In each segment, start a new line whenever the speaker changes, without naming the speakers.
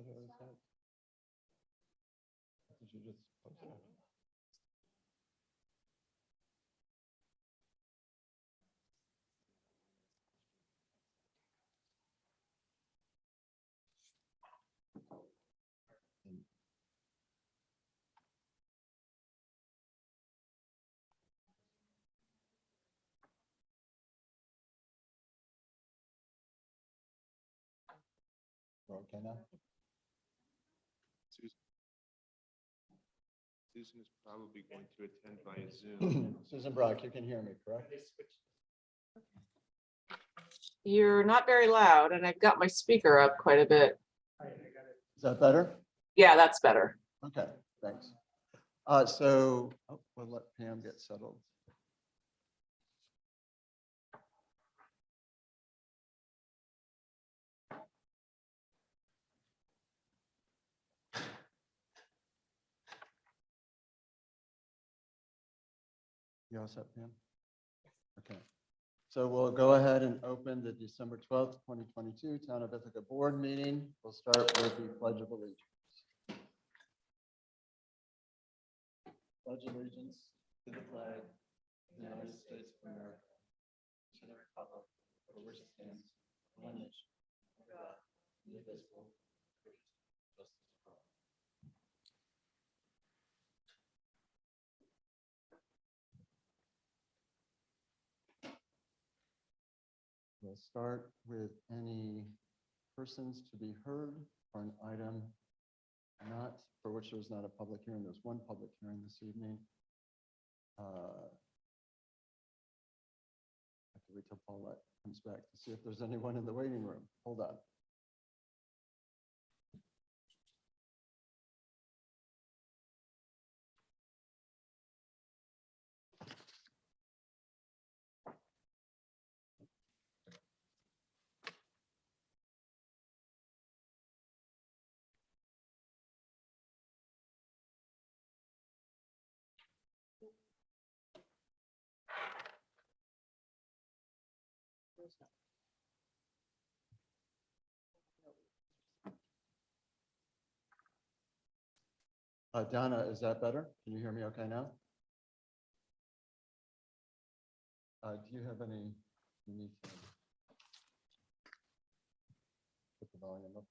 or is that? Did you just post that? We're okay now?
Susan is probably going to attend via Zoom.
Susan Brock, you can hear me, correct?
You're not very loud, and I've got my speaker up quite a bit.
Is that better?
Yeah, that's better.
Okay, thanks. We'll let Pam get settled. You all set, Pam? Okay. So we'll go ahead and open the December 12th, 2022 Town of Ithaca Board meeting. We'll start with the Pledge of Allegiance. Pledge allegiance to the flag of the United States of America, to the republic for which it stands, one nation, under God, indivisible, with justice for all. We'll start with any persons to be heard for an item not for which there's not a public hearing. There's one public hearing this evening. I have to wait till Paulette comes back to see if there's anyone in the waiting room. Hold on. Donna, is that better? Can you hear me okay now? Do you have any, you need to put the volume up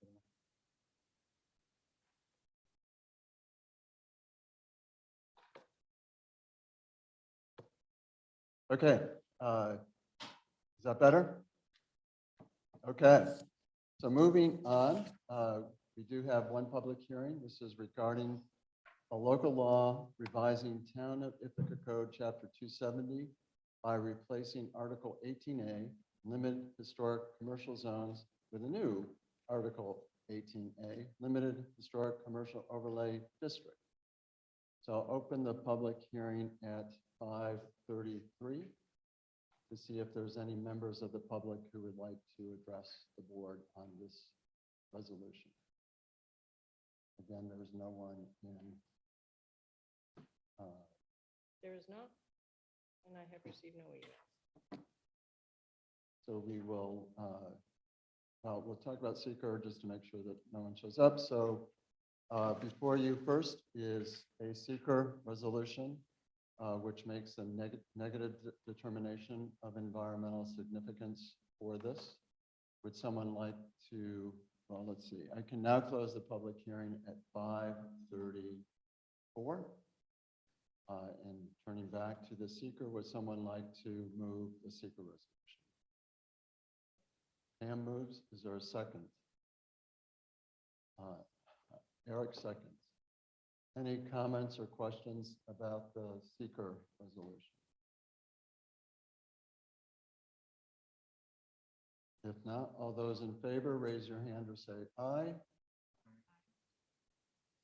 there? Okay, is that better? Okay, so moving on, we do have one public hearing. This is regarding a local law revising Town of Ithaca Code, Chapter 270, by replacing Article 18A, limited historic commercial zones, with a new Article 18A, limited historic commercial overlay district. So I'll open the public hearing at 5:33 to see if there's any members of the public who would like to address the board on this resolution. Again, there is no one in.
There is not, and I have received no email.
So we will, we'll talk about seeker just to make sure that no one shows up. So before you first is a seeker resolution, which makes a negative determination of environmental significance for this. Would someone like to, well, let's see, I can now close the public hearing at 5:34. And turning back to the seeker, would someone like to move the seeker resolution? Pam moves. Is there a second? Eric seconds. Any comments or questions about the seeker resolution? If not, all those in favor, raise your hand or say aye.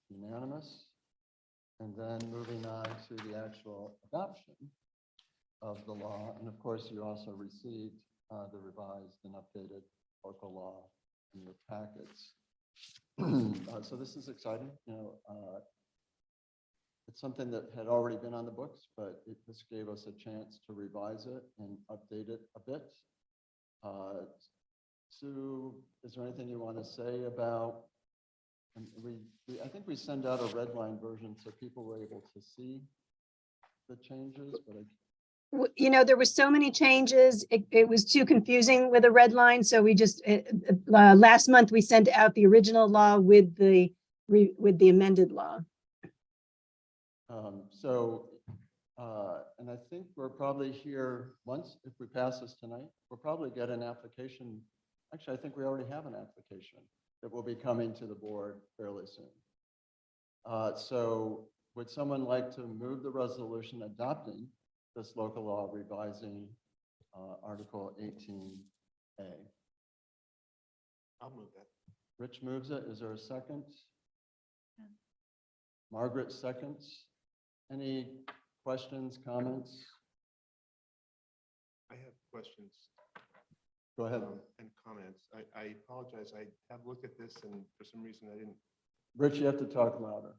Unanimous. And then moving on to the actual adoption of the law. And of course, you also received the revised and updated local law in your packets. So this is exciting. You know, it's something that had already been on the books, but this gave us a chance to revise it and update it a bit. Sue, is there anything you want to say about And I think we send out a red line version so people were able to see the changes, but
You know, there were so many changes. It was too confusing with a red line. So we just, last month, we sent out the original law with the amended law.
And I think we're probably here once, if we pass this tonight, we'll probably get an application. Actually, I think we already have an application that will be coming to the board fairly soon. So would someone like to move the resolution adopting this local law revising Article 18A?
I'll move that.
Rich moves it. Is there a second? Margaret seconds. Any questions, comments?
I have questions
Go ahead.
and comments. I apologize. I have looked at this and for some reason I didn't.
Rich, you have to talk louder.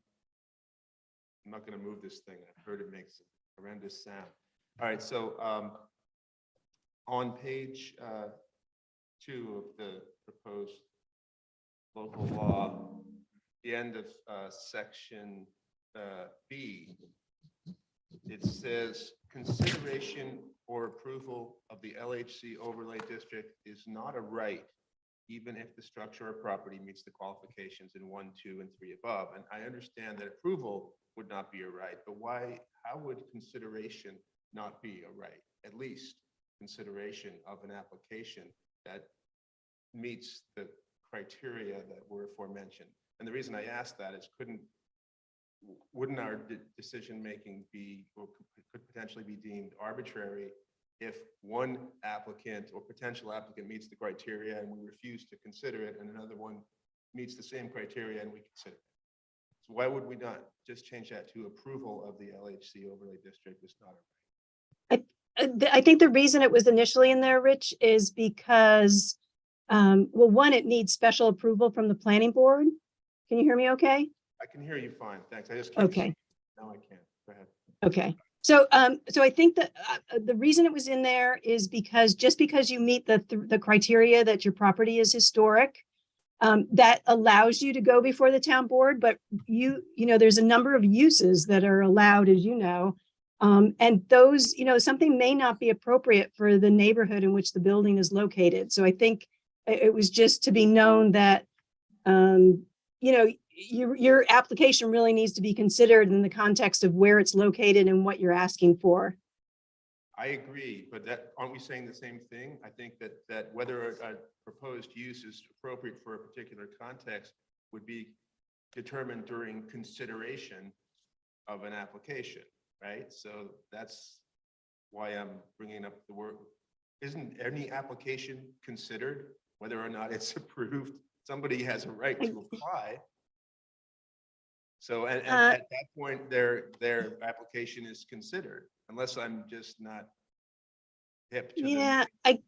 I'm not going to move this thing. I've heard it makes a horrendous sound. All right, so on page 2 of the proposed local law, the end of section B, it says consideration or approval of the LHC overlay district is not a right, even if the structure or property meets the qualifications in 1, 2, and 3 above. And I understand that approval would not be a right, but how would consideration not be a right? At least consideration of an application that meets the criteria that were aforementioned. And the reason I asked that is wouldn't our decision-making be, or could potentially be deemed arbitrary if one applicant or potential applicant meets the criteria and we refuse to consider it, and another one meets the same criteria and we consider it? So why would we not just change that to approval of the LHC overlay district is not a right?
I think the reason it was initially in there, Rich, is because, well, one, it needs special approval from the planning board. Can you hear me okay?
I can hear you fine, thanks. I just can't.
Okay.
Now I can. Go ahead.
Okay. So I think that the reason it was in there is because just because you meet the criteria that your property is historic, that allows you to go before the town board, but you know, there's a number of uses that are allowed, as you know, and those, you know, something may not be appropriate for the neighborhood in which the building is located. So I think it was just to be known that, you know, your application really needs to be considered in the context of where it's located and what you're asking for.
I agree, but aren't we saying the same thing? I think that whether a proposed use is appropriate for a particular context would be determined during consideration of an application, right? So that's why I'm bringing up the word. Isn't any application considered, whether or not it's approved? Somebody has a right to apply. So at that point, their application is considered, unless I'm just not hip to
Yeah,
the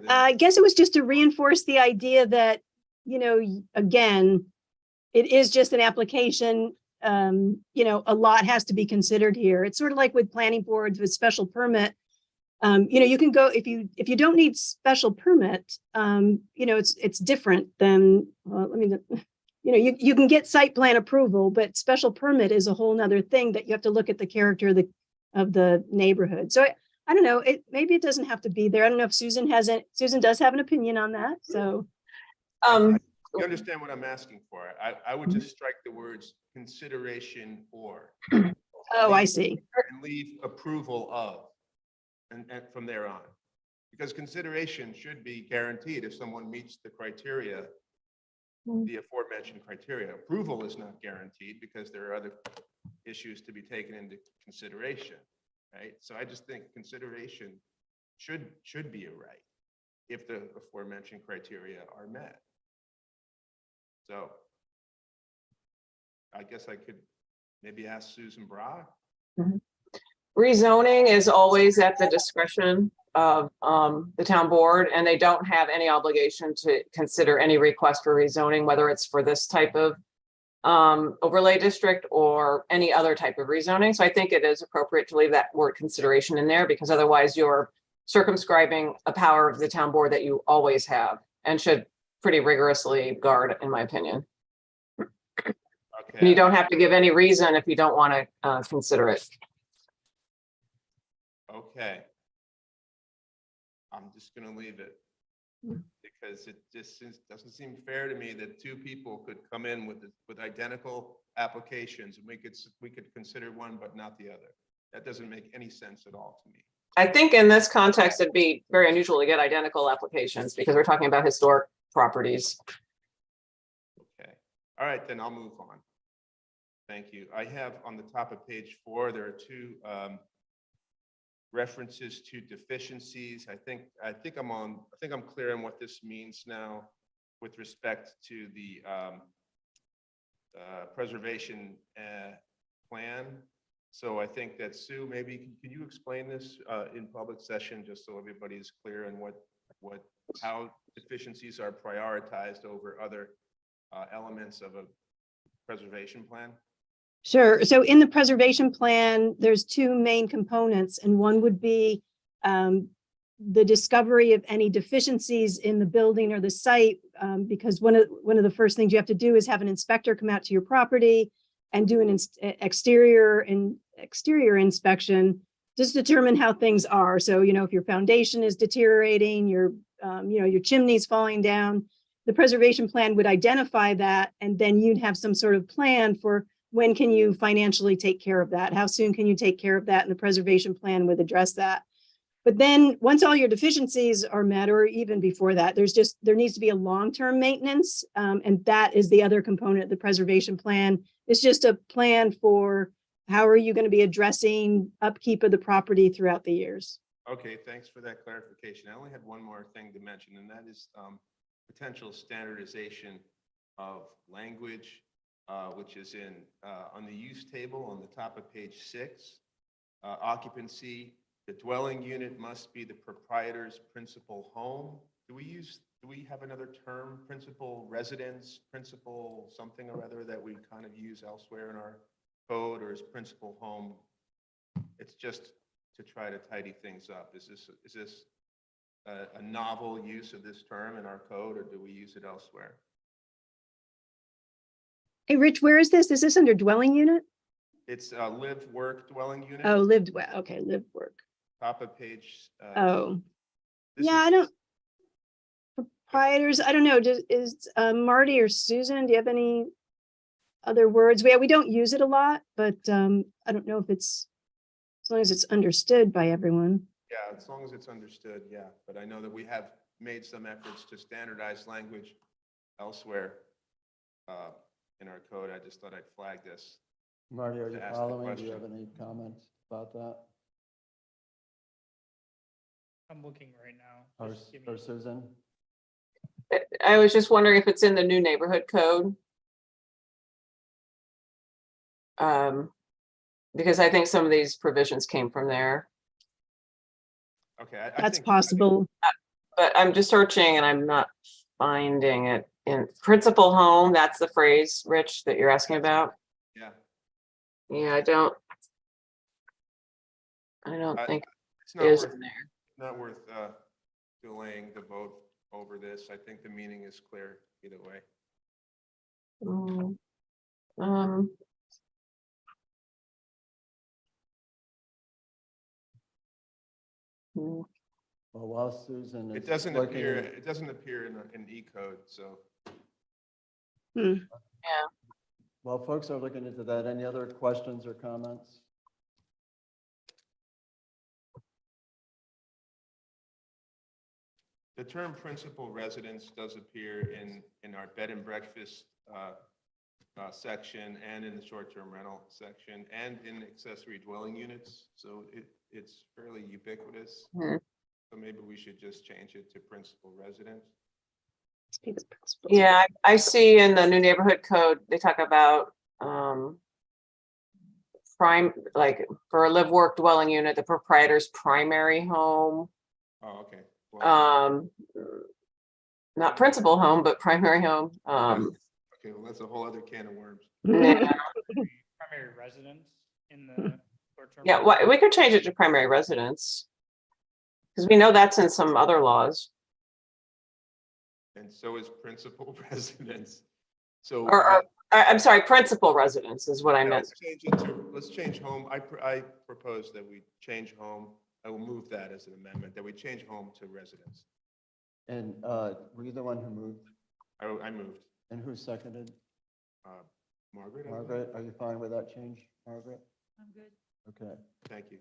I guess it was just to reinforce the idea that, you know, again, it is just an application. You know, a lot has to be considered here. It's sort of like with planning boards with special permit. You know, you can go if you don't need special permit. You know, it's different than. You know, you can get site plan approval, but special permit is a whole nother thing that you have to look at the character of the neighborhood. So I don't know. Maybe it doesn't have to be there. I don't know if Susan has it. Susan does have an opinion on that. So.
You understand what I'm asking for? I would just strike the words consideration or.
Oh, I see.
And leave approval of, and from there on, because consideration should be guaranteed if someone meets the criteria. The aforementioned criteria. Approval is not guaranteed because there are other issues to be taken into consideration, right? So I just think consideration should be a right if the aforementioned criteria are met. So I guess I could maybe ask Susan Bra.
Rezoning is always at the discretion of the town board, and they don't have any obligation to consider any request for rezoning, whether it's for this type of overlay district or any other type of rezoning. So I think it is appropriate to leave that word consideration in there, because otherwise you're circumscribing a power of the town board that you always have and should pretty rigorously guard, in my opinion. And you
Okay,
don't have to give any reason if you don't want to consider it.
okay. I'm just gonna leave it. Because it just doesn't seem fair to me that two people could come in with identical applications and we could consider one but not the other. That doesn't make any sense at all to me.
I think in this context, it'd be very unusual to get identical applications because we're talking about historic properties.
Okay, all right, then I'll move on. Thank you. I have on the top of page 4, there are 2 references to deficiencies. I think I'm clear on what this means now with respect to the preservation plan. So I think that Sue, maybe can you explain this in public session just so everybody is clear on how deficiencies are prioritized over other elements of a preservation plan?
Sure. So in the preservation plan, there's 2 main components, and one would be the discovery of any deficiencies in the building or the site, because one of the first things you have to do is have an inspector come out to your property and do an exterior inspection, just determine how things are. So, if your foundation is deteriorating, your chimney's falling down, the preservation plan would identify that, and then you'd have some sort of plan for when can you financially take care of that? How soon can you take care of that? And the preservation plan would address that. But then once all your deficiencies are met, or even before that, there needs to be a long-term maintenance. And that is the other component of the preservation plan. It's just a plan for how are you going to be addressing upkeep of the property throughout the years.
Okay, thanks for that clarification. I only had one more thing to mention, and that is potential standardization of language, which is on the use table on the top of page 6. Occupancy, the dwelling unit must be the proprietor's principal home. Do we have another term, principal residence, principal something or other that we kind of use elsewhere in our code, or is principal home? It's just to try to tidy things up. Is this a novel use of this term in our code, or do we use it elsewhere?
Hey, Rich, where is this? Is this under dwelling unit?
It's a live work dwelling unit.
Oh, lived well. Okay, lived work.
Top of page.
Oh,
This
yeah,
is-
I don't. Proprietors, I don't know. Is Marty or Susan, do you have any other words? We don't use it a lot, but I don't know if it's, as long as it's understood by everyone.
Yeah, as long as it's understood, yeah. But I know that we have made some efforts to standardize language elsewhere in our code. I just thought I'd flag this.
Marty, are you
To ask the
following? Do you have
question.
any comments about that?
I'm looking right now.
Or
Just give me-
or Susan?
I was just wondering if it's in the new neighborhood code. Because I think some of these provisions came from there,
Okay. I
That's
think-
possible.
but I'm just searching and I'm not finding it in principal home. That's the phrase, Rich, that you're asking about.
Yeah,
Yeah, I don't think
it's
it
not
is
worth,
in there.
not worth delaying the vote over this. I think the meaning is clear either way.
Mm, mm,
Well, while Susan is
It doesn't
looking,
appear in E code, so.
while folks are looking into that, any other questions or comments?
The term principal residence does appear in our bed and breakfast section, and in the short-term rental section, and in accessory dwelling units. So it's fairly ubiquitous.
Hmm.
So maybe we should just change it to principal residence.
Yeah, I see in the new neighborhood code, they talk about like for a live work dwelling unit, the proprietor's primary home.
Oh, okay. Well,
Not principal home, but primary home.
okay, well, that's a whole other can of worms.
Yeah,
Primary residence in the short-term.
yeah, we could change it to primary residence. Because we know that's in some other laws.
And so is principal residence. So.
Or I'm sorry, principal residence is what I
Yeah,
meant.
let's change home. I propose that we change home. I will move that as an amendment, that we change home to residence.
And were you the one who moved?
I moved.
And who seconded?
Margaret? I believe?
Margaret, are you fine with that change, Margaret?
I'm good.
Okay.
Thank you.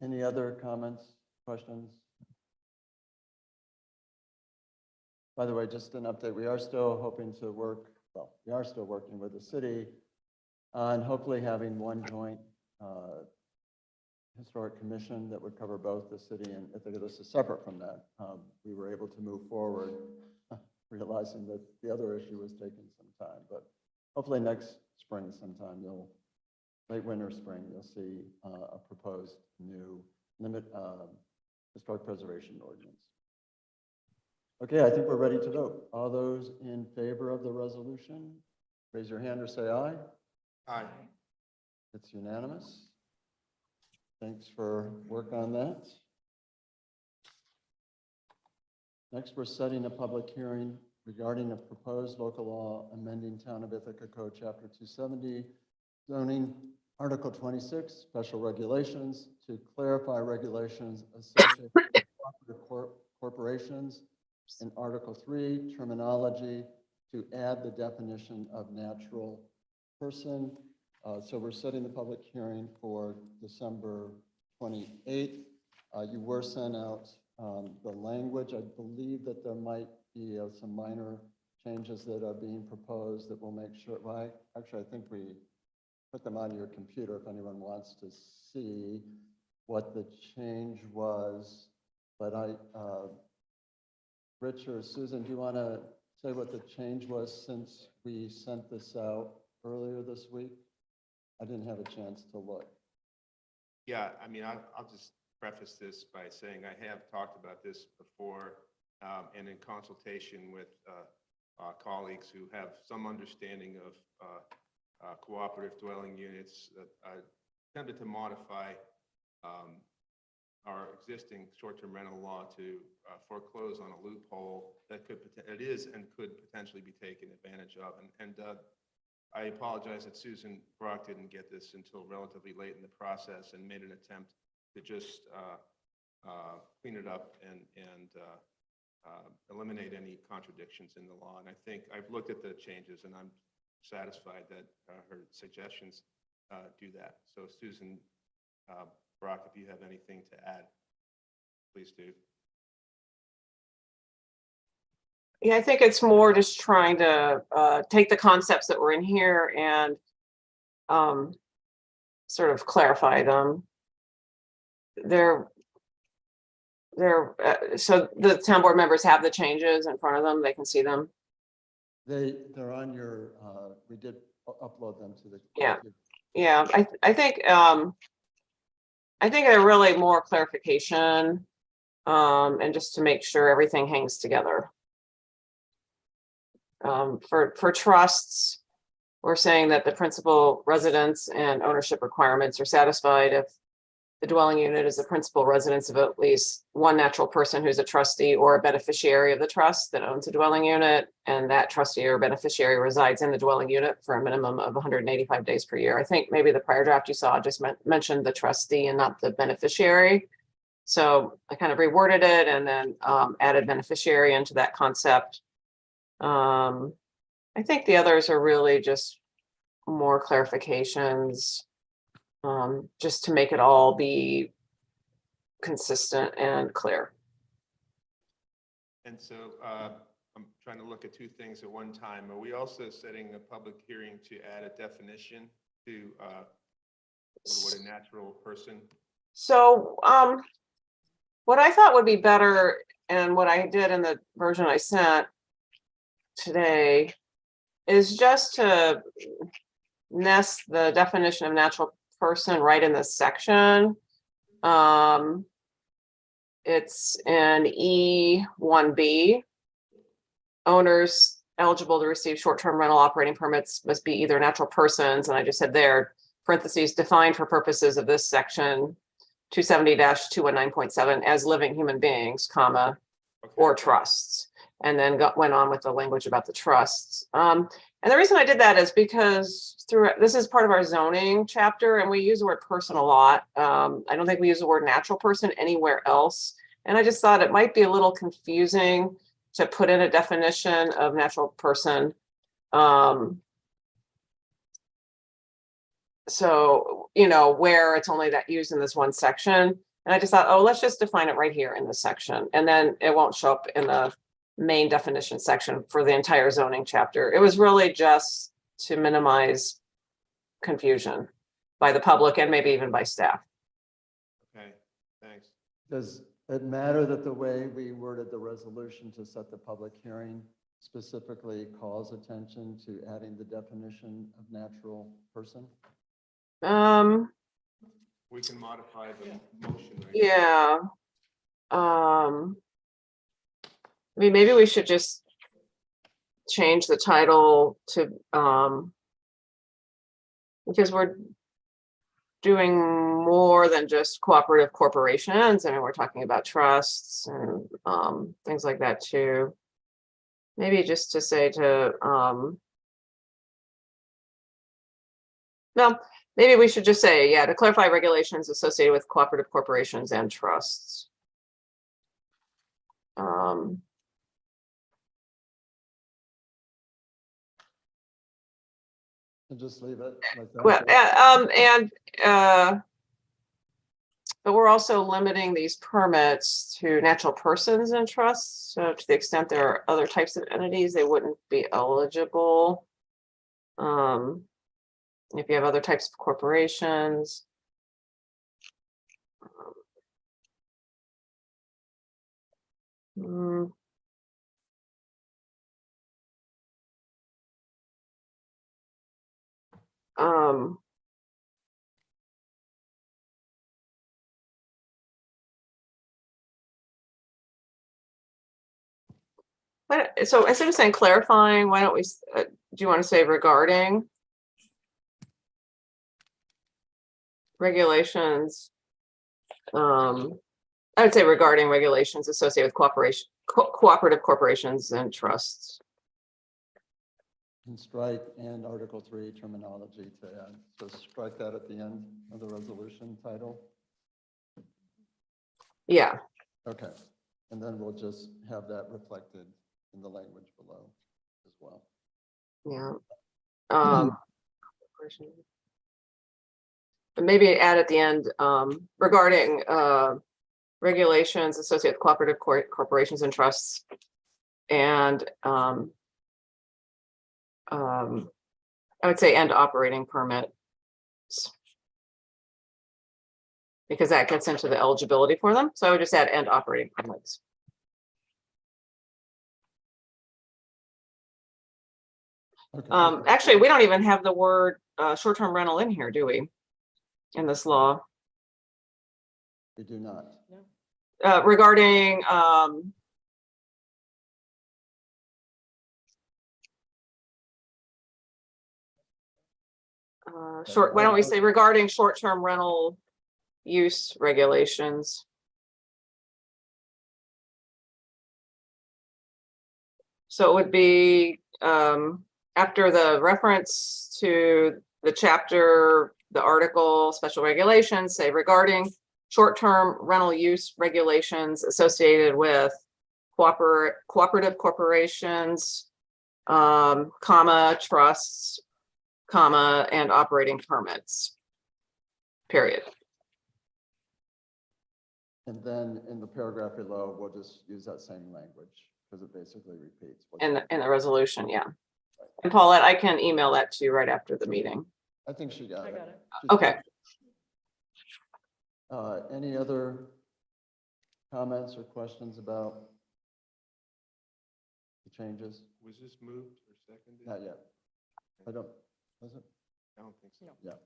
Any other comments, questions? By the way, just an update, we are still hoping to work, well, we are still working with the city on hopefully having one joint historic commission that would cover both the city and Ithaca. This is separate from that. We were able to move forward, realizing that the other issue was taking some time, but hopefully next spring sometime, late winter, spring, you'll see a proposed new historic preservation ordinance. Okay, I think we're ready to vote. All those in favor of the resolution, raise your hand or say aye.
Aye.
It's unanimous. Thanks for work on that. Next, we're setting a public hearing regarding a proposed local law amending Town of Ithaca Code Chapter 270, zoning, Article 26, special regulations to clarify regulations associated with cooperative corporations, and Article 3, terminology to add the definition of natural person. So we're setting the public hearing for December 28th. You were sent out the language. I believe that there might be some minor changes that are being proposed that will make sure, well, actually, I think we put them on your computer if anyone wants to see what the change was. But Rich or Susan, do you want to say what the change was since we sent this out earlier this week? I didn't have a chance to look.
Yeah, I mean, I'll just preface this by saying I have talked about this before and in consultation with colleagues who have some understanding of cooperative dwelling units. I attempted to modify our existing short-term rental law to foreclose on a loophole that it is and could potentially be taken advantage of. And I apologize that Susan Brock didn't get this until relatively late in the process and made an attempt to just clean it up and eliminate any contradictions in the law. And I think I've looked at the changes and I'm satisfied that her suggestions do that. So Susan Brock, if you have anything to add, please do.
Yeah, I think it's more just trying to take the concepts that were in here and sort of clarify them. So the town board members have the changes in front of them. They can see them.
They're on your, we did upload them to the.
Yeah. Yeah, I think they're really more clarification and just to make sure everything hangs together. For trusts, we're saying that the principal residence and ownership requirements are satisfied if the dwelling unit is the principal residence of at least one natural person who's a trustee or a beneficiary of the trust that owns a dwelling unit, and that trustee or beneficiary resides in the dwelling unit for a minimum of 185 days per year. I think maybe the prior draft you saw just mentioned the trustee and not the beneficiary. So I kind of reworded it and then added beneficiary into that concept. I think the others are really just more clarifications, just to make it all be consistent and clear.
And so I'm trying to look at two things at one time. Are we also setting a public hearing to add a definition to what a natural person?
So what I thought would be better, and what I did in the version I sent today, is just to nest the definition of natural person right in this section. It's in E1B. Owners eligible to receive short-term rental operating permits must be either natural persons, and I just said there, parentheses, defined for purposes of this section 270-219.7 as living human beings, comma,
Okay.
or trusts. And then went on with the language about the trusts. And the reason I did that is because this is part of our zoning chapter and we use the word person a lot. I don't think we use the word natural person anywhere else. And I just thought it might be a little confusing to put in a definition of natural person. So, where it's only that used in this one section. And I just thought, oh, let's just define it right here in this section. And then it won't show up in the main definition section for the entire zoning chapter. It was really just to minimize confusion by the public and maybe even by staff.
Okay, thanks.
Does it matter that the way we worded the resolution to set the public hearing specifically calls attention to adding the definition of natural person?
We can modify the motion. Right?
Yeah. I mean, maybe we should just change the title to, because we're doing more than just cooperative corporations. I mean, we're talking about trusts and things like that too. Maybe just to say no, maybe we should just say, yeah, to clarify regulations associated with cooperative corporations and trusts.
And just leave it like that?
Well, but we're also limiting these permits to natural persons and trusts. So to the extent there are other types of entities, they wouldn't be eligible. If you have other types of corporations. So instead of saying clarifying, why don't we, do you want to say regarding regulations? I would say regarding regulations associated with cooperative corporations and trusts.
And strike and Article 3 terminology to add. So strike that at the end of the resolution title.
Yeah.
Okay. And then we'll just have that reflected in the language below as well.
Yeah. And maybe add at the end regarding regulations associated with cooperative corporations and trusts, and I would say and operating permits, because that gets into the eligibility for them. So I would just add and operating permits.
Okay.
Actually, we don't even have the word short-term rental in here, do we? In this law.
We do not.
Regarding why don't we say regarding short-term rental use regulations? So it would be after the reference to the chapter, the article, special regulations, say regarding short-term rental use regulations associated with cooperative corporations, comma, trusts, comma, and operating permits, period.
And then in the paragraph below, we'll just use that same language because it basically repeats.
In the resolution, yeah. And Paulette, I can email that to you right after the meeting.
I think she got it.
Okay.
Any other comments or questions about the changes?
Was this moved or seconded?
Not yet. I don't, was it?
I don't think so.
Yeah.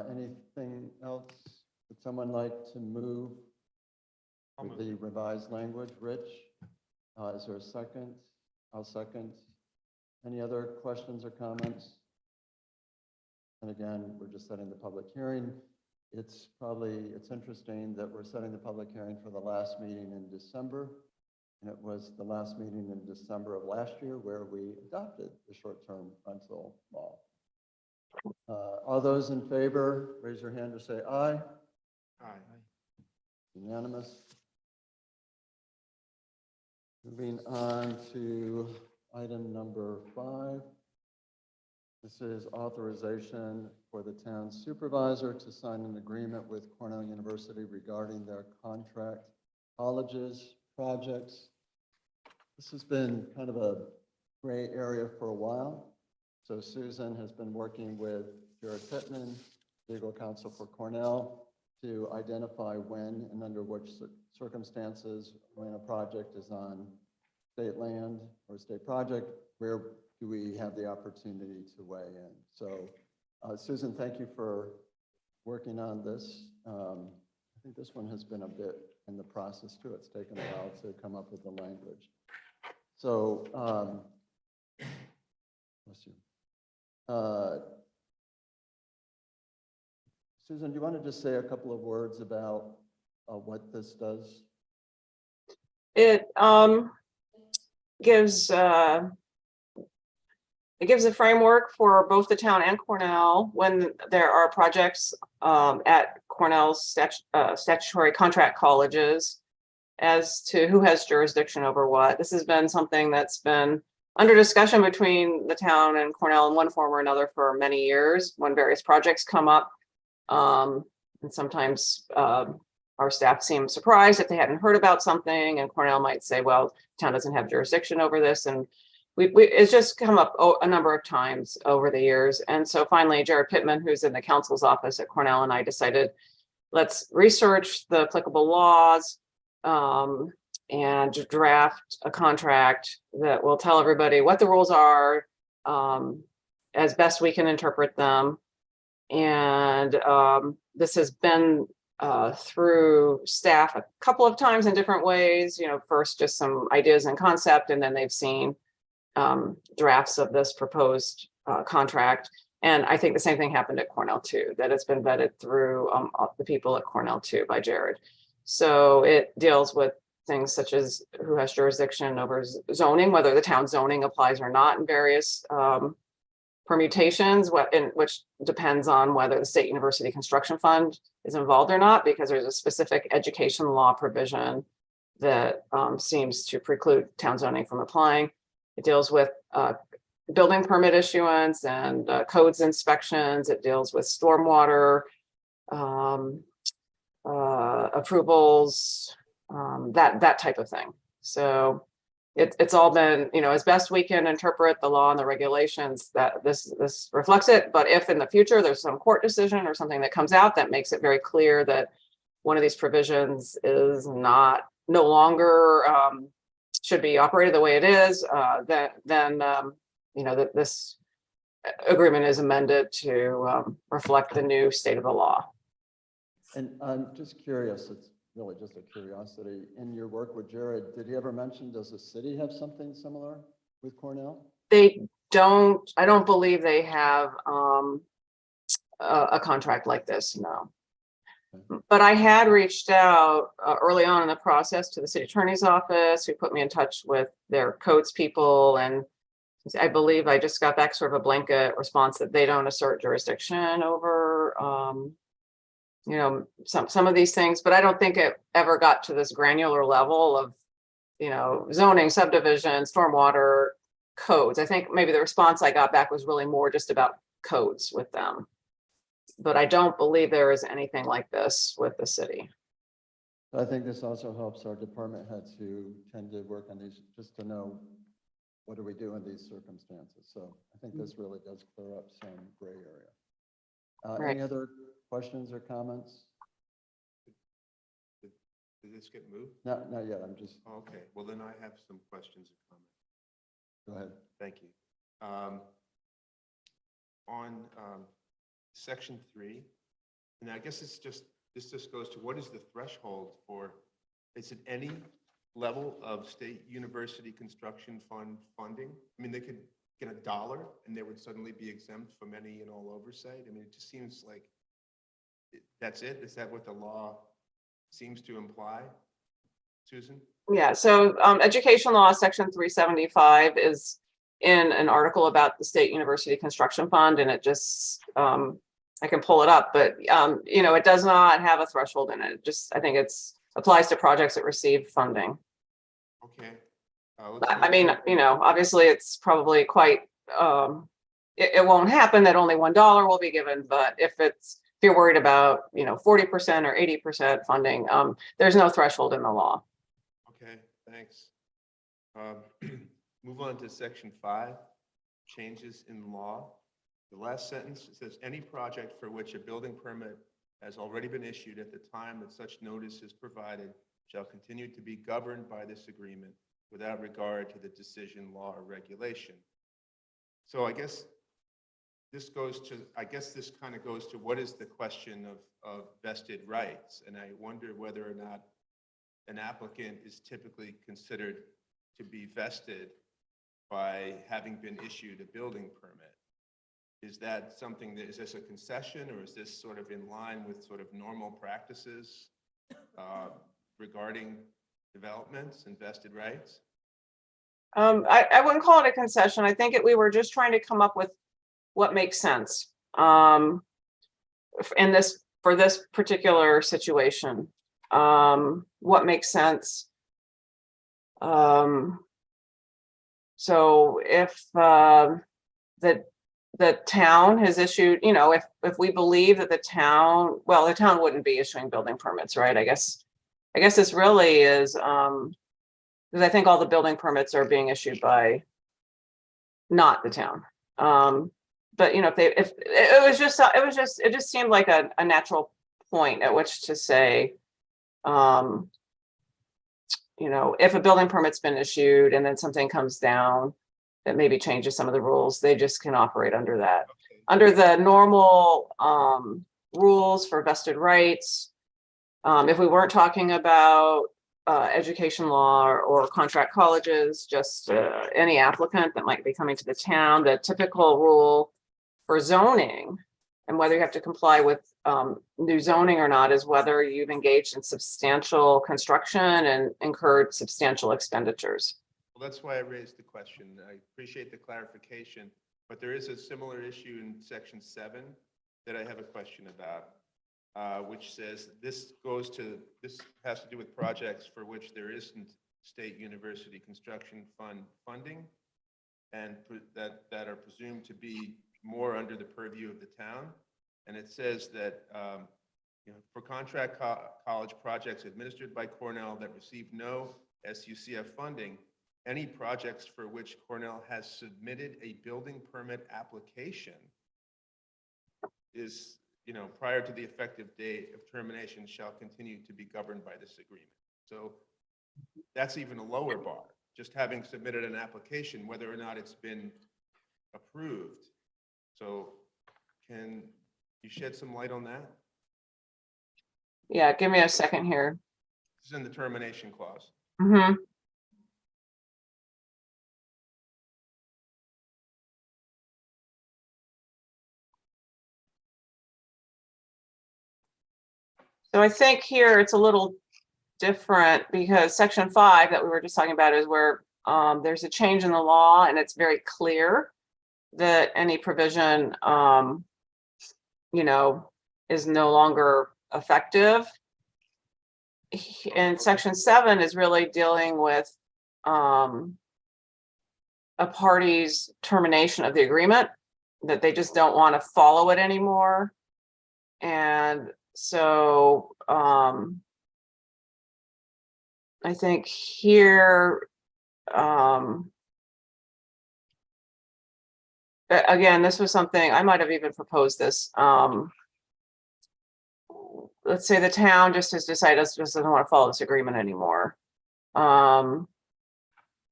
Anything else? Would someone like to move with the revised language? Rich, is there a second? I'll second. Any other questions or comments? And again, we're just setting the public hearing. It's interesting that we're setting the public hearing for the last meeting in December. And it was the last meeting in December of last year where we adopted the short-term rental law. All those in favor, raise your hand or say aye.
Aye.
Unanimous. Moving on to item number 5. This is authorization for the town supervisor to sign an agreement with Cornell University regarding their contract colleges projects. This has been kind of a gray area for a while. So Susan has been working with Jared Pittman, legal counsel for Cornell, to identify when and under which circumstances, when a project is on state land or state project, where do we have the opportunity to weigh in? So Susan, thank you for working on this. I think this one has been a bit in the process too. It's taken a while to come up with the language. So, bless you. Susan, do you want to just say a couple of words about what this does?
It gives a framework for both the town and Cornell when there are projects at Cornell's statutory contract colleges as to who has jurisdiction over what. This has been something that's been under discussion between the town and Cornell in one form or another for many years when various projects come up. And sometimes our staff seems surprised if they hadn't heard about something, and Cornell might say, well, town doesn't have jurisdiction over this. And it's just come up a number of times over the years. And so finally, Jared Pittman, who's in the counsel's office at Cornell, and I decided, let's research the applicable laws and draft a contract that will tell everybody what the rules are as best we can interpret them. And this has been through staff a couple of times in different ways, first just some ideas and concept, and then they've seen drafts of this proposed contract. And I think the same thing happened at Cornell too, that it's been vetted through the people at Cornell too by Jared. So it deals with things such as who has jurisdiction over zoning, whether the town zoning applies or not in various permutations, which depends on whether the State University Construction Fund is involved or not, because there's a specific education law provision that seems to preclude town zoning from applying. It deals with building permit issuance and codes inspections. It deals with stormwater approvals, that type of thing. So it's all been, as best we can interpret the law and the regulations, that this reflects it. But if in the future there's some court decision or something that comes out that makes it very clear that one of these provisions is no longer should be operated the way it is, then that this agreement is amended to reflect the new state of the law.
And I'm just curious, it's really just a curiosity. In your work with Jared, did he ever mention, does the city have something similar with Cornell?
I don't believe they have a contract like this, no. But I had reached out early on in the process to the city attorney's office, who put me in touch with their codes people. And I believe I just got back sort of a blanket response that they don't assert jurisdiction over, some of these things, but I don't think it ever got to this granular level of, zoning, subdivision, stormwater, codes. I think maybe the response I got back was really more just about codes with them. But I don't believe there is anything like this with the city.
I think this also helps our department heads who tend to work on these, just to know what do we do in these circumstances. So I think this really does clear up some gray area.
Right.
Any other questions or comments?
Did this get moved?
Not yet. I'm just,
Okay, well then I have some questions or comments.
go ahead.
Thank you. On section 3, and I guess this just goes to what is the threshold for, is it any level of state university construction fund funding? I mean, they could get $1 and they would suddenly be exempt from any and all oversight. I mean, it just seems like that's it. Is that what the law seems to imply, Susan?
Yeah, so education law, section 375 is in an article about the State University Construction Fund, and it just, I can pull it up, but, you know, it does not have a threshold in it. It just, I think it's applies to projects that receive funding.
Okay.
I mean, you know, obviously it's probably quite, it won't happen that only $1 will be given, but if you're worried about, you know, 40% or 80% funding, there's no threshold in the law.
Okay, thanks. Move on to section 5, changes in law. The last sentence says, any project for which a building permit has already been issued at the time that such notice is provided shall continue to be governed by this agreement without regard to the decision, law, or regulation. So I guess this kind of goes to what is the question of vested rights. And I wonder whether or not an applicant is typically considered to be vested by having been issued a building permit. Is that something is this a concession, or is this sort of in line with sort of normal practices regarding developments and vested rights?
I wouldn't call it a concession. I think we were just trying to come up with what makes sense for this particular situation. What makes sense? So if the town has issued, you know, if we believe that the town wouldn't be issuing building permits, right? I guess this really is because I think all the building permits are being issued by not the town. But you know, if it just seemed like a natural point at which to say, you know, if a building permit's been issued and then something comes down that maybe changes some of the rules, they just can operate under that.
Okay.
Under the normal rules for vested rights, if we weren't talking about education law or contract colleges, just any applicant that might be coming to the town, the typical rule for zoning and whether you have to comply with new zoning or not is whether you've engaged in substantial construction and incurred substantial expenditures.
Well, that's why I raised the question. I appreciate the clarification, but there is a similar issue in section 7 that I have a question about. Which says this has to do with projects for which there isn't state university construction fund funding and that are presumed to be more under the purview of the town. And it says that you know, for contract college projects administered by Cornell that receive no SUCF funding, any projects for which Cornell has submitted a building permit application is, you know, prior to the effective date of termination shall continue to be governed by this agreement. So that's even a lower bar, just having submitted an application, whether or not it's been approved. So can you shed some light on that?
Yeah, give me a second here.
This is in the termination clause.
Mm-hmm. So I think here it's a little different because section 5 that we were just talking about is where there's a change in the law and it's very clear that any provision, you know, is no longer effective. And section 7 is really dealing with a party's termination of the agreement, that they just don't want to follow it anymore. And so I think here, again, this was something I might have even proposed this. Let's say the town just has decided just doesn't want to follow this agreement anymore.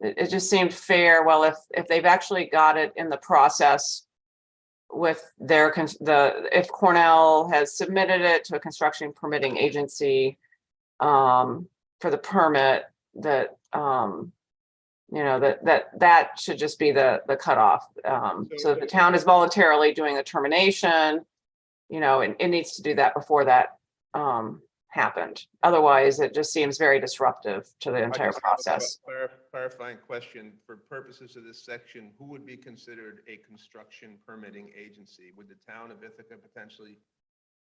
It just seemed fair. Well, if they've actually got it in the process with their if Cornell has submitted it to a construction permitting agency for the permit, that you know, that should just be the cutoff. So if the town is voluntarily doing the termination, you know, it needs to do that before that happened. Otherwise, it just seems very disruptive to the
I
entire
just have a
process.
Clarifying question, for purposes of this section, who would be considered a construction permitting agency? Would the town of Ithaca potentially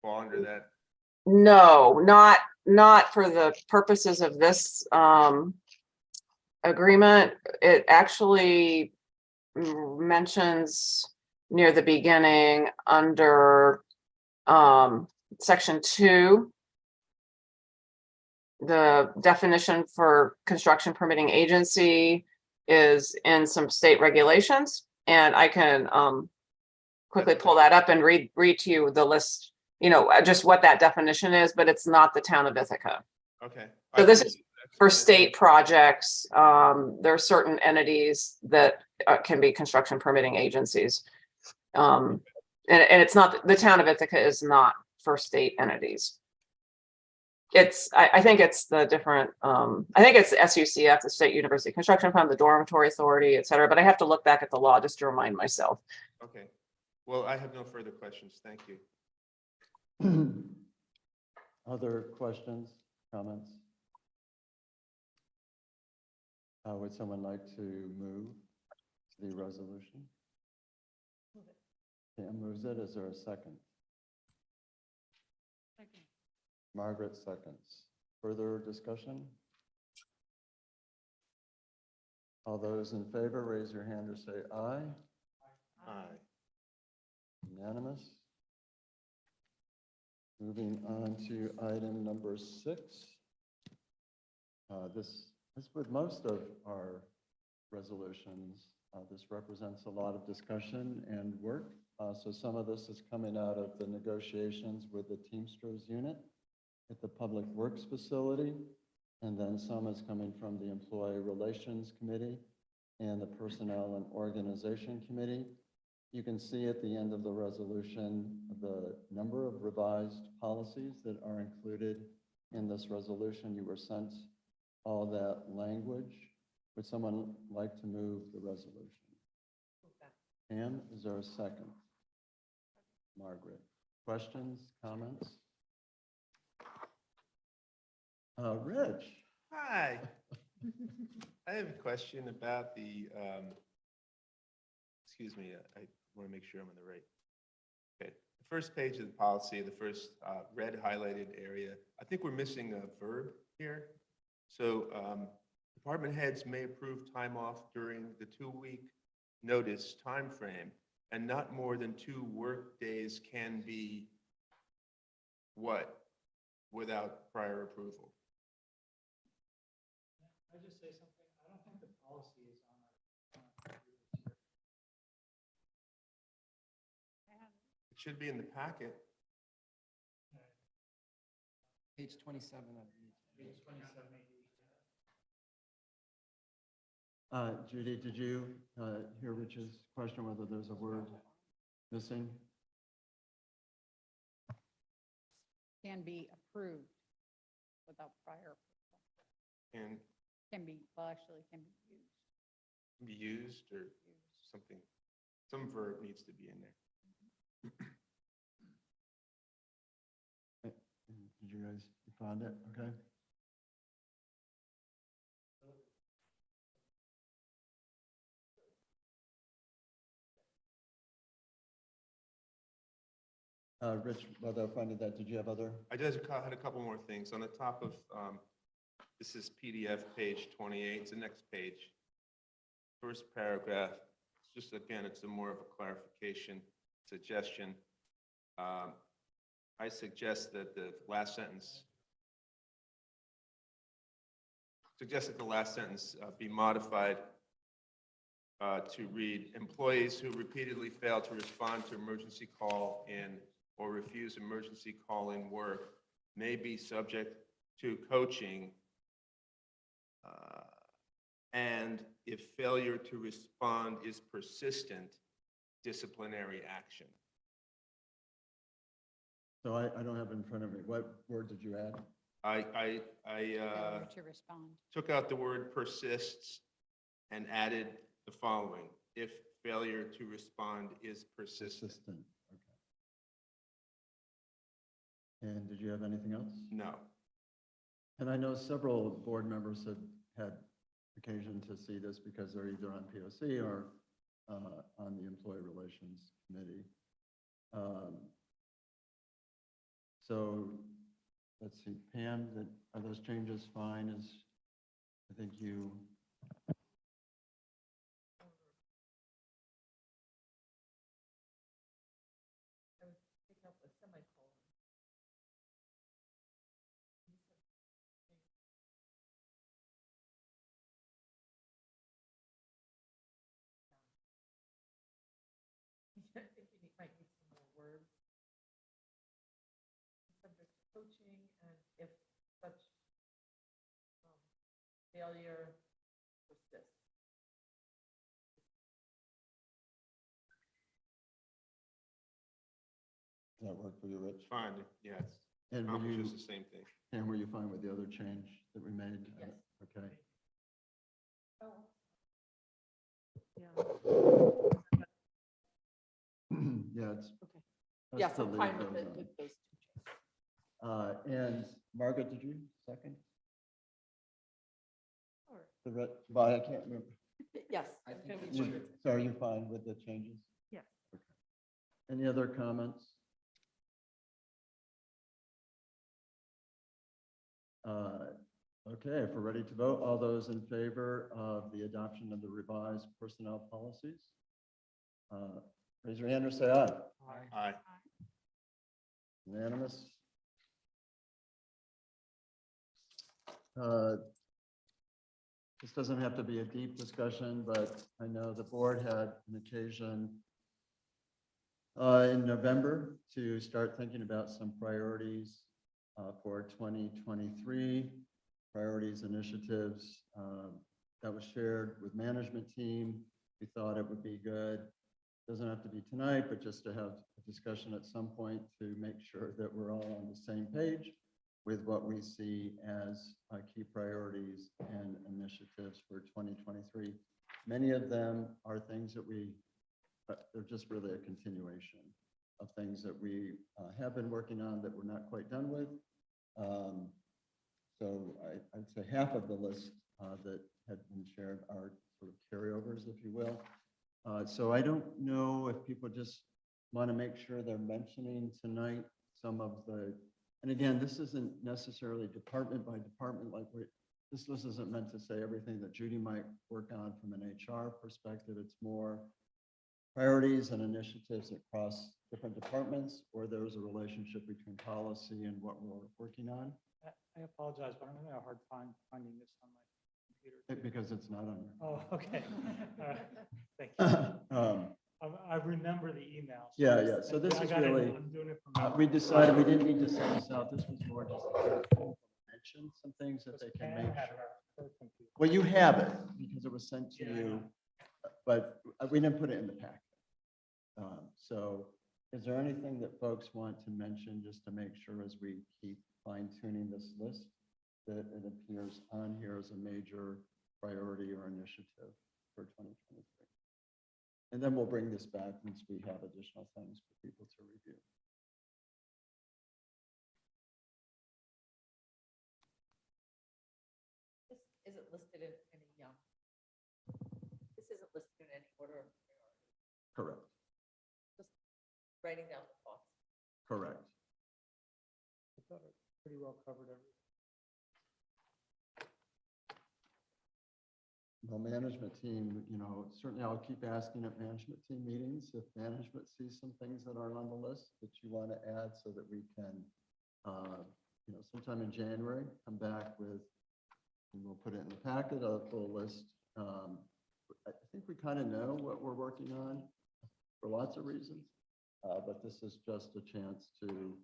fall under that?
No, not for the purposes of this agreement. It actually mentions near the beginning under section 2, the definition for construction permitting agency is in some state regulations, and I can quickly pull that up and read to you the list, just what that definition is, but it's not the town of Ithaca.
Okay.
So this is for state projects. There are certain entities that can be construction permitting agencies. And it's not, the town of Ithaca is not for state entities. I think it's the different, I think it's the SUCF, the State University Construction Fund, the Dormitory Authority, et cetera, but I have to look back at the law just to remind myself.
Okay. Well, I have no further questions. Thank you.
Other questions, comments? Would someone like to move the resolution? Pam moves it. Is there a second?
Second.
Margaret seconds. Further discussion? All those in favor, raise your hand or say aye.
Aye.
Unanimous. Moving on to item number 6. As with most of our resolutions, this represents a lot of discussion and work. So some of this is coming out of the negotiations with the Teamsters unit at the Public Works facility. And then some is coming from the Employee Relations Committee and the Personnel and Organization Committee. You can see at the end of the resolution the number of revised policies that are included in this resolution. You were sent all that language. Would someone like to move the resolution? Pam, is there a second? Margaret, questions, comments? Rich.
Hi. I have a question about the, excuse me, I want to make sure I'm on the right. Okay, the first page of the policy, the first red highlighted area, I think we're missing a verb here. So department heads may approve time off during the 2-week notice time frame, and not more than 2 work days can be what? Without prior approval.
I just say something? I don't think the policy is on our.
It should be in the packet.
Page 27 of the.
Page 27.
Judy, did you hear Rich's question, whether there's a word missing?
Can be approved without prior approval.
And
Can be, well, actually can be used.
be used or something, some verb needs to be in there.
Did you guys find it? Okay. Rich, while they're finding that, did you have other?
I just had a couple more things. On the top of, this is PDF page 28, it's the next page. First paragraph, it's just, again, it's a more of a clarification, suggestion. I suggest that the last sentence, be modified to read, employees who repeatedly fail to respond to emergency call in or refuse emergency call in work may be subject to coaching, and if failure to respond is persistent, disciplinary action.
So I don't have it in front of me. What word did you add?
I
Failure to respond.
took out the word persists and added the following: if failure to respond is persistent.
Persistent. Okay. And did you have anything else?
No.
And I know several board members have had occasion to see this because they're either on POC or on the Employee Relations Committee. So let's see, Pam, are those changes fine? I think you.
I think you might need some more words. Subject to coaching, and if such failure persists.
Does that work for you, Rich?
Fine, yeah, it's
And were you,
accomplishes the same thing.
and were you fine with the other change that we made?
Yes.
Okay.
Oh. Yeah.
Yeah, it's.
Okay.
best
Yes,
to
I'm
leave
fine with
those
it,
on.
with those two changes.
And Margaret, did you second?
Sure.
But I can't remember.
Yes.
I
I'm
think
gonna
we
be
should.
sure.
So are you fine with the changes?
Yes.
Any other comments? Okay, if we're ready to vote, all those in favor of the adoption of the revised personnel policies? Raise your hand or say aye.
Aye.
Unanimous? This doesn't have to be a deep discussion, but I know the board had an occasion in November to start thinking about some priorities for 2023, priorities, initiatives that was shared with management team. We thought it would be good. Doesn't have to be tonight, but just to have a discussion at some point to make sure that we're all on the same page with what we see as key priorities and initiatives for 2023. Many of them are things that they're just really a continuation of things that we have been working on that we're not quite done with. So I'd say half of the list that had been shared are sort of carryovers, if you will. So I don't know if people just want to make sure they're mentioning tonight some of the, and again, this isn't necessarily department by department, this list isn't meant to say everything that Judy might work on from an HR perspective. It's more priorities and initiatives across different departments, or there's a relationship between policy and what we're working on.
I apologize, but I'm having a hard time finding this on my computer.
Because it's not on.
Oh, okay. Thank you. I remember the email.
Yeah. So this
I
is
got it.
really,
I'm doing it from.
we decided we didn't need to send this out. This was more just to mention some things that they can make. Well, you have it because it was sent to you, but we didn't put it in the packet. So is there anything that folks want to mention just to make sure as we keep fine tuning this list that it appears on here as a major priority or initiative for 2023? And then we'll bring this back once we have additional things for people to review.
This isn't listed in any, this isn't listed in any order of priority.
Correct.
Just writing down the thoughts.
Correct.
I thought it pretty well covered everything.
The management team, certainly I'll keep asking at management team meetings if management sees some things that aren't on the list that you want to add so that we can, sometime in January, come back with, and we'll put it in the packet, a full list. I think we kind of know what we're working on for lots of reasons, but this is just a chance to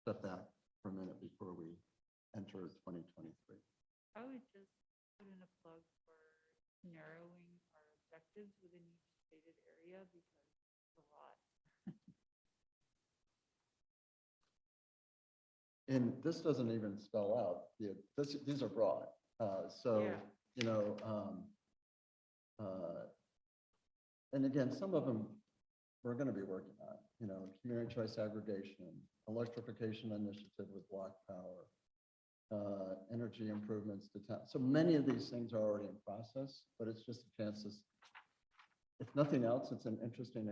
step back for a minute before we enter 2023.
I would just put in a plug for narrowing our objectives within each stated area because it's a lot.
And this doesn't even spell out, these are broad. And again, some of them we're going to be working on, community choice aggregation, electrification initiative with block power, energy improvements to town. So many of these things are already in process, but it's just a chance to, if nothing else, it's an interesting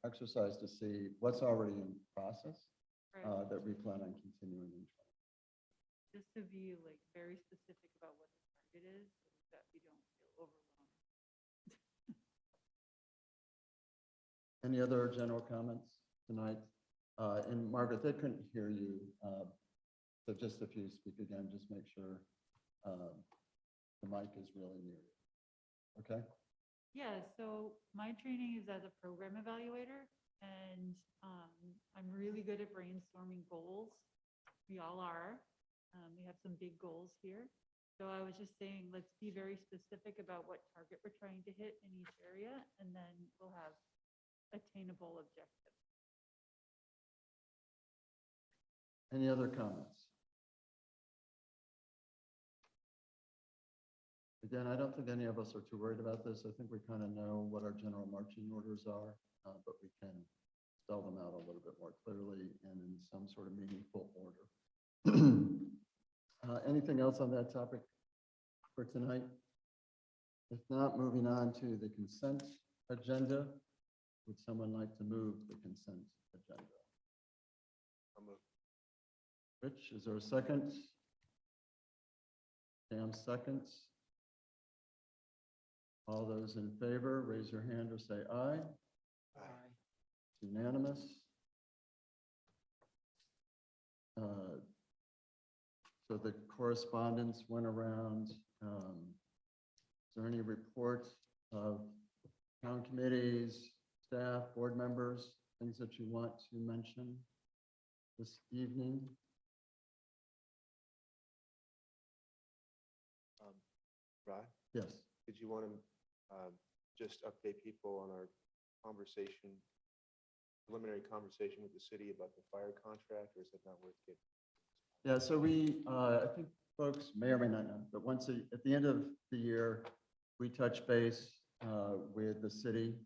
exercise to see what's already in process
Right.
that we plan on continuing in.
Just to be like very specific about what the target is, so that we don't feel overwhelmed.
Any other general comments tonight? And Margaret, they couldn't hear you. So just if you speak again, just make sure the mic is really near you. Okay?
Yeah, so my training is as a program evaluator, and I'm really good at brainstorming goals. We all are. We have some big goals here. So I was just saying, let's be very specific about what target we're trying to hit in each area, and then we'll have attainable objectives.
Any other comments? Again, I don't think any of us are too worried about this. I think we kind of know what our general marching orders are, but we can spell them out a little bit more clearly and in some sort of meaningful order. Anything else on that topic for tonight? If not, moving on to the consent agenda. Would someone like to move the consent agenda?
I'll move.
Rich, is there a second? Sam seconds. All those in favor, raise your hand or say aye.
Aye.
Unanimous. So the correspondence went around. Is there any report of town committees, staff, board members, things that you want to mention this evening?
Rod,
Yes.
did you want to just update people on our conversation, preliminary conversation with the city about the fire contract, or is it not worth getting?
Yeah, so we, I think folks may or may not know, but at the end of the year, we touch base with the city,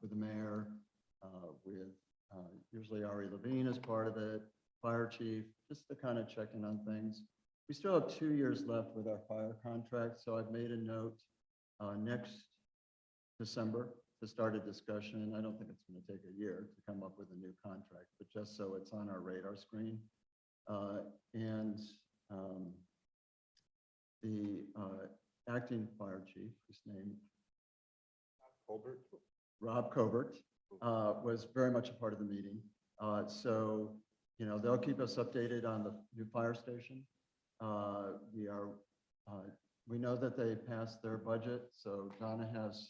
with the mayor, with usually Ari Levine as part of it, fire chief, just to kind of check in on things. We still have 2 years left with our fire contract, so I've made a note next December to start a discussion. I don't think it's going to take a year to come up with a new contract, but just so it's on our radar screen. And the acting fire chief, whose name
Colbert?
Rob Covert, was very much a part of the meeting. So, you know, they'll keep us updated on the new fire station. We know that they passed their budget, so Donna has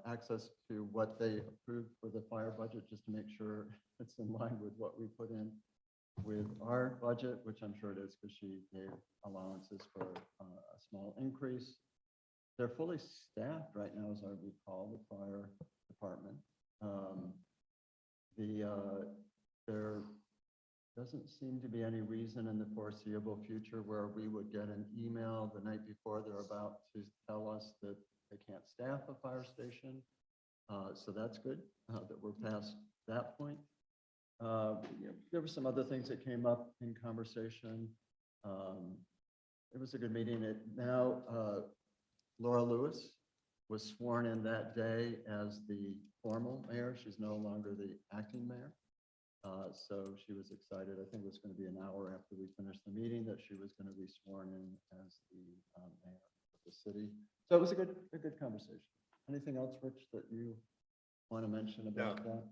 access to what they approved for the fire budget, just to make sure it's in line with what we put in with our budget, which I'm sure it is because she gave allowances for a small increase. They're fully staffed right now, as I recall, the fire department. There doesn't seem to be any reason in the foreseeable future where we would get an email the night before they're about to tell us that they can't staff a fire station. So that's good that we're past that point. There were some other things that came up in conversation. It was a good meeting. Now, Laura Lewis was sworn in that day as the formal mayor. She's no longer the acting mayor. So she was excited. I think it was going to be an hour after we finished the meeting that she was going to be sworn in as the mayor of the city. So it was a good conversation. Anything else, Rich, that you want to mention about that?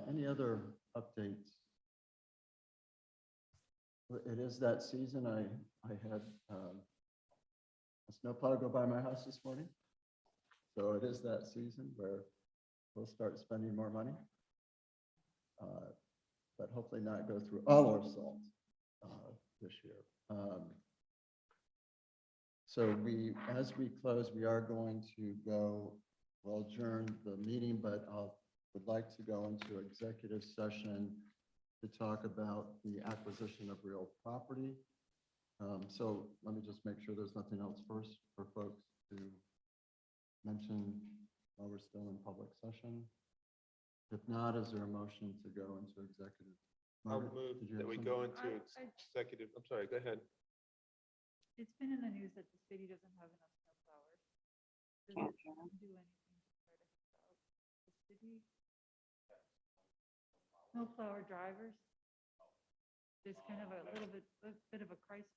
Any other updates? It is that season. I had a snowplow go by my house this morning. So it is that season where we'll start spending more money, but hopefully not go through all our salt this year. So as we close, we are going to we'll adjourn the meeting, but would like to go into executive session to talk about the acquisition of real property. So let me just make sure there's nothing else first for folks to mention while we're still in public session. If not, is there a motion to go into executive
I'll
Margaret,
move
did you
that
have
we
something?
go into
I-
executive, I'm sorry, go ahead.
It's been in the news that the city doesn't have enough snowplowers. Does
Can't
it
hear him.
do anything to try to help out the city? Snowplower drivers? There's kind of a bit of a crisis.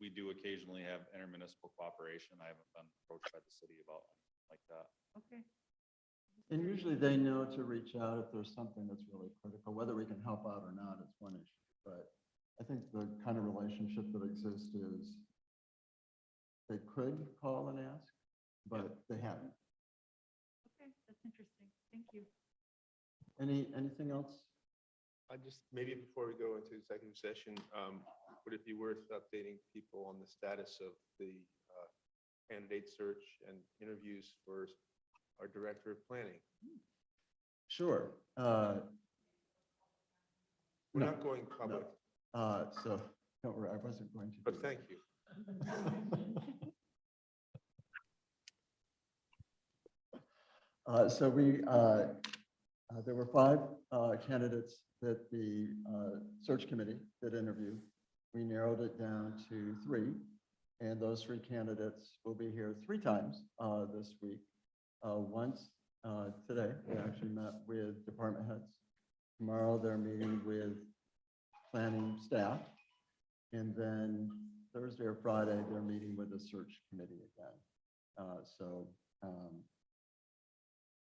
We do occasionally have intermunicipal cooperation. I haven't been approached by the city about like that.
Okay.
And usually they know to reach out if there's something that's really critical, whether we can help out or not, it's one issue. But I think the kind of relationship that exists is they could call and ask, but they haven't.
Okay, that's interesting. Thank you.
Anything else?
I just, maybe before we go into executive session, would it be worth updating people on the status of the candidate search and interviews for our director of planning?
Sure.
We're
No,
not going public,
So, don't worry, I wasn't going to.
but
do
thank you.
So there were 5 candidates that the search committee did interview. We narrowed it down to 3, and those 3 candidates will be here 3 times this week. Once today, they actually met with department heads. Tomorrow, they're meeting with planning staff. And then Thursday or Friday, they're meeting with the search committee again. So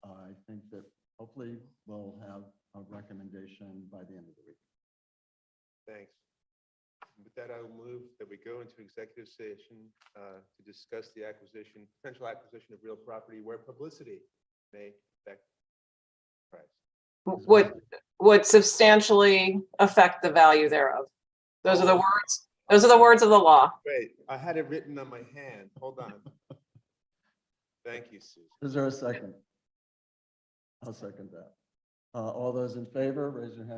I think that hopefully we'll have a recommendation by the end of the week.
Thanks. With that, I will move that we go into executive session to discuss the potential acquisition of real property where publicity may affect price.
Would substantially affect the value thereof. Those are the words. Those are the words of the law.
Wait, I had it written on my hand. Hold on. Thank you, Susan.
Is there a second? I'll second that. All those in favor, raise your hand.